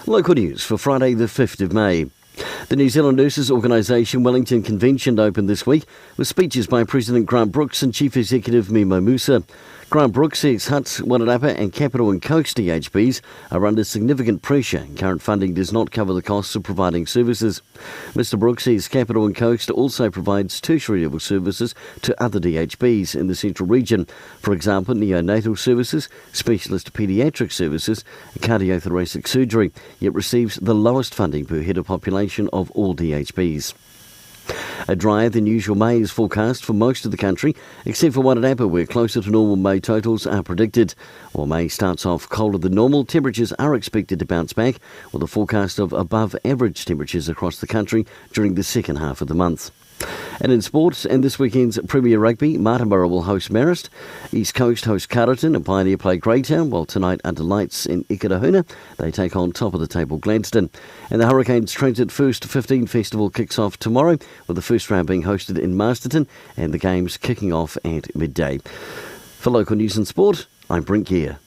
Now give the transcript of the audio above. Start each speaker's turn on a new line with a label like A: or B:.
A: Local news for Friday the 5th of May. The New Zealand Nurses Organisation Wellington Convention opened this week with speeches by President Grant Brooks and Chief Executive Mimo Musa. Grant Brooks says Hutt, Wairarapa and Capital and Coast DHBs are under significant pressure and current funding does not cover the costs of providing services. Mr Brooks says Capital and Coast also provides tertiary level services to other DHBs in the central region, for example neonatal services, specialist paediatric services and cardiothoracic surgery, yet receives the lowest funding per head of population of all DHBs. A drier than usual May is forecast for most of the country, except for Wairarapa, where closer to normal May totals are predicted. While May starts off colder than normal, temperatures are expected to bounce back, with a forecast of above average temperatures across the country during the second half of the month. And in sports, and this weekend's Premier Rugby, Martinborough will host Marist, East Coast host Carterton and Pioneer play Greytown, while tonight under lights in Ikarahuna, they take on top of the table Gladstone. And the Hurricanes Transit First 15 Festival kicks off tomorrow, with the first round being hosted in Masterton and the games kicking off at midday. For local news and sport, I'm Brent Gare.